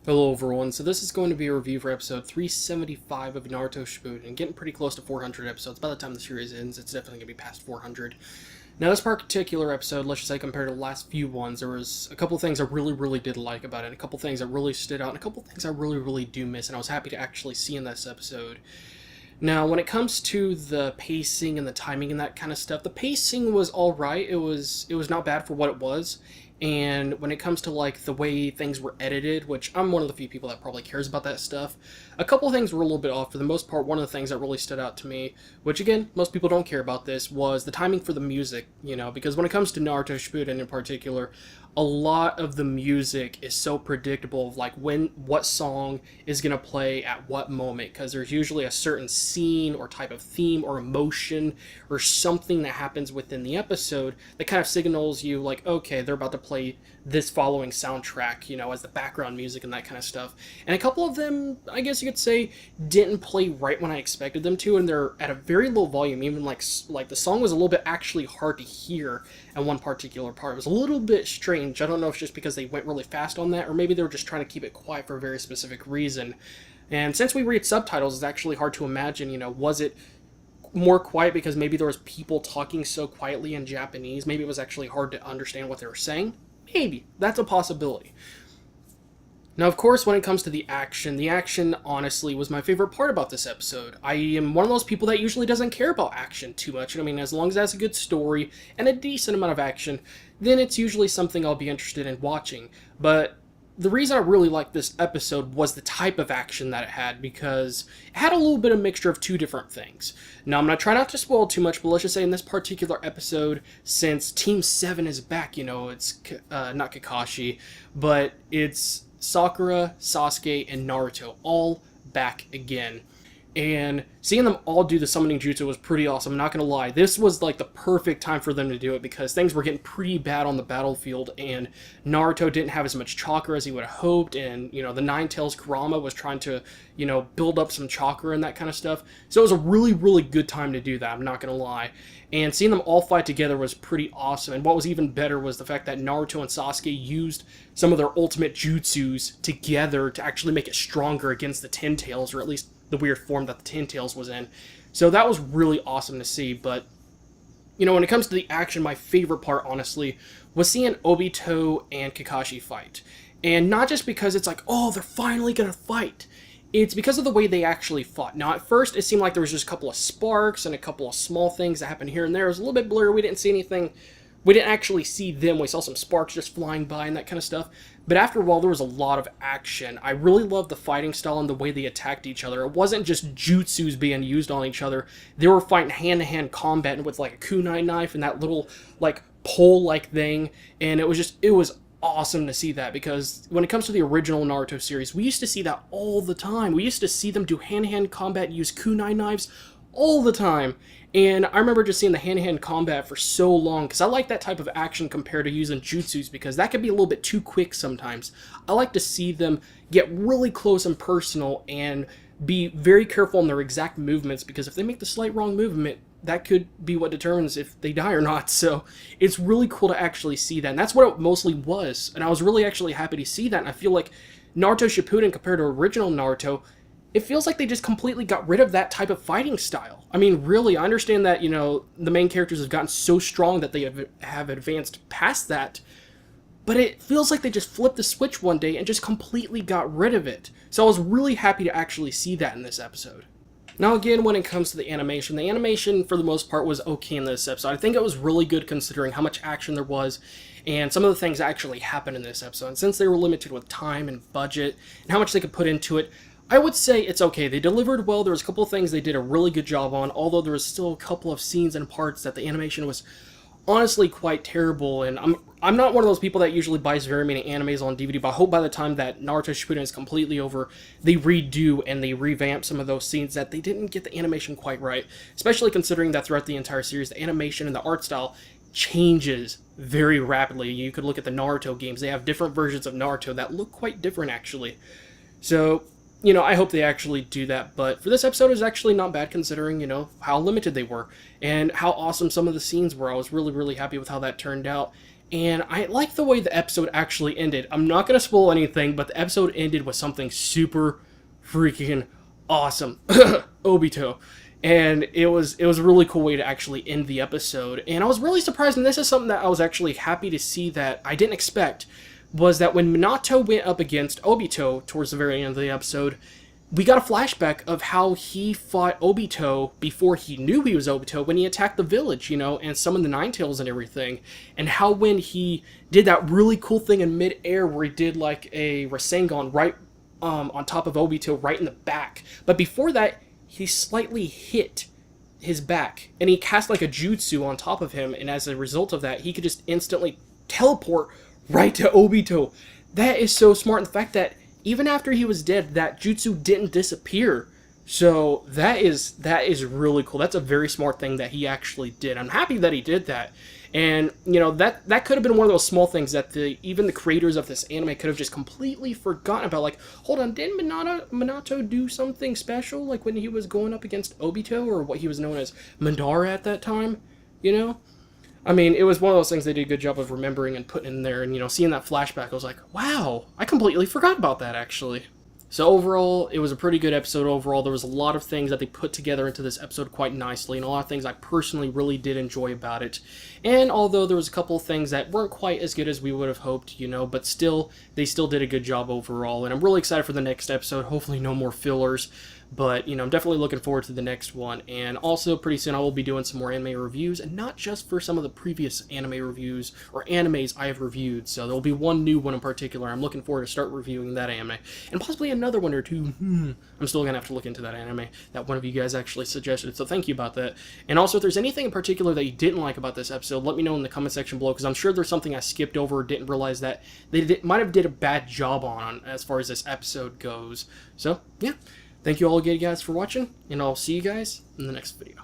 Hello everyone, so this is going to be a review for episode 375 of Naruto Shippuden, and getting pretty close to 400 episodes. By the time the series ends, it's definitely going to be past 400. Now this particular episode, let's just say compared to the last few ones, there was a couple things I really did like about it, and a couple things that really stood out, and a couple things I really do miss, and I was happy to actually see in this episode. Now, when it comes to the pacing and the timing and that kind of stuff, the pacing was alright. It was not bad for what it was. And when it comes to like the way things were edited, which I'm one of the few people that probably cares about that stuff, a couple of things were a little bit off. For the most part, one of the things that really stood out to me, which again, most people don't care about this, was the timing for the music, because when it comes to Naruto Shippuden in particular, a lot of the music is so predictable of like what song is going to play at what moment, because there's usually a certain scene or type of theme or emotion or something that happens within the episode that kind of signals you like, okay, they're about to play this following soundtrack, as the background music and that kind of stuff. And a couple of them, I guess you could say, didn't play right when I expected them to, and they're at a very low volume. Even like the song was a little bit actually hard to hear at one particular part. It was a little bit strange. I don't know if it's just because they went really fast on that, or maybe they were just trying to keep it quiet for a very specific reason. And since we read subtitles, it's actually hard to imagine, was it more quiet because maybe there was people talking so quietly in Japanese? Maybe it was actually hard to understand what they were saying? Maybe. That's a possibility. Now, of course, when it comes to the action honestly was my favorite part about this episode. I am one of those people that usually doesn't care about action too much. I mean, as long as it has a good story and a decent amount of action, then it's usually something I'll be interested in watching. But the reason I really liked this episode was the type of action that it had, because it had a little bit of mixture of two different things. Now, I'm going to try not to spoil too much, but let's just say in this particular episode, since Team 7 is back, it's not Kakashi, but it's Sakura, Sasuke, and Naruto all back again. And seeing them all do the summoning jutsu was pretty awesome. I'm not going to lie. This was like the perfect time for them to do it, because things were getting pretty bad on the battlefield, and Naruto didn't have as much chakra as he would have hoped, and, the Nine Tails Kurama was trying to, build up some chakra and that kind of stuff. So it was a really good time to do that, I'm not going to lie. And seeing them all fight together was pretty awesome. And what was even better was the fact that Naruto and Sasuke used some of their ultimate jutsus together to actually make it stronger against the Ten Tails, or at least the weird form that the Ten Tails was in. So that was really awesome to see. But, when it comes to the action, my favorite part, honestly, was seeing Obito and Kakashi fight. And not just because it's like, oh, they're finally going to fight. It's because of the way they actually fought. Now, at first, it seemed like there was just a couple of sparks and a couple of small things that happened here and there. It was a little bit blurry. We didn't see anything. We didn't actually see them. We saw some sparks just flying by and that kind of stuff. But after a while, there was a lot of action. I really loved the fighting style and the way they attacked each other. It wasn't just jutsus being used on each other. They were fighting hand-to-hand combat with like a kunai knife and that little like pole-like thing. And it was awesome to see that, because when it comes to the original Naruto series, we used to see that all the time. We used to see them do hand-to-hand combat and use kunai knives all the time. And I remember just seeing the hand-to-hand combat for so long, because I like that type of action compared to using jutsus, because that could be a little bit too quick sometimes. I like to see them get really close and personal and be very careful in their exact movements, because if they make the slight wrong movement, that could be what determines if they die or not. So it's really cool to actually see that. And that's what it mostly was. And I was really actually happy to see that. And I feel like Naruto Shippuden, compared to original Naruto, it feels like they just completely got rid of that type of fighting style. I mean, really, I understand that, the main characters have gotten so strong that they have advanced past that. But it feels like they just flipped the switch one day and just completely got rid of it. So I was really happy to actually see that in this episode. Now again, when it comes to the animation for the most part was okay in this episode. I think it was really good considering how much action there was and some of the things that actually happened in this episode. And since they were limited with time and budget and how much they could put into it, I would say it's okay. They delivered well. There was a couple of things they did a really good job on, although there was still a couple of scenes and parts that the animation was honestly quite terrible. And I'm not one of those people that usually buys very many animes on DVD, but I hope by the time that Naruto Shippuden is completely over, they redo and they revamp some of those scenes that they didn't get the animation quite right, especially considering that throughout the entire series, the animation and the art style changes very rapidly. You could look at the Naruto games. They have different versions of Naruto that look quite different, actually. So you know, I hope they actually do that. But for this episode, it was actually not bad considering, you know, how limited they were and how awesome some of the scenes were. I was really, really happy with how that turned out. And I like the way the episode actually ended. I'm not going to spoil anything, but the episode ended with something super freaking awesome. Obito. And it was a really cool way to actually end the episode. And I was really surprised, and this is something that I was actually happy to see that I didn't expect, was that when Minato went up against Obito towards the very end of the episode, we got a flashback of how he fought Obito before he knew he was Obito, when he attacked the village, you know, and summoned the Nine Tails and everything. And how when he did that really cool thing in mid-air where he did like a Rasengan right on top of Obito right in the back. But before that, he slightly hit his back, and he cast like a jutsu on top of him, and as a result of that, he could just instantly teleport right to Obito. That is so smart, and the fact that even after he was dead, that jutsu didn't disappear. So that is really cool. That's a very smart thing that he actually did. I'm happy that he did that. And, you know, that could have been one of those small things that even the creators of this anime could have just completely forgotten about. Like, hold on, didn't Minato do something special? Like when he was going up against Obito, or what he was known as Madara at that time? You know? I mean, it was one of those things they did a good job of remembering and putting in there, and, you know, seeing that flashback, I was like, wow, I completely forgot about that, actually. So overall, it was a pretty good episode overall. There was a lot of things that they put together into this episode quite nicely, and a lot of things I personally really did enjoy about it. And although there was a couple of things that weren't quite as good as we would have hoped, you know, but still, they still did a good job overall. And I'm really excited for the next episode. Hopefully no more fillers. But, you know, I'm definitely looking forward to the next one. And also, pretty soon I will be doing some more anime reviews, and not just for some of the previous anime reviews or animes I have reviewed. So there will be one new one in particular. I'm looking forward to start reviewing that anime. And possibly another one or two. I'm still going to have to look into that anime that one of you guys actually suggested. So thank you about that. And also, if there's anything in particular that you didn't like about this episode, let me know in the comment section below, because I'm sure there's something I skipped over or didn't realize that they might have did a bad job on as far as this episode goes. So, yeah. Thank you all again, guys, for watching, and I'll see you guys in the next video.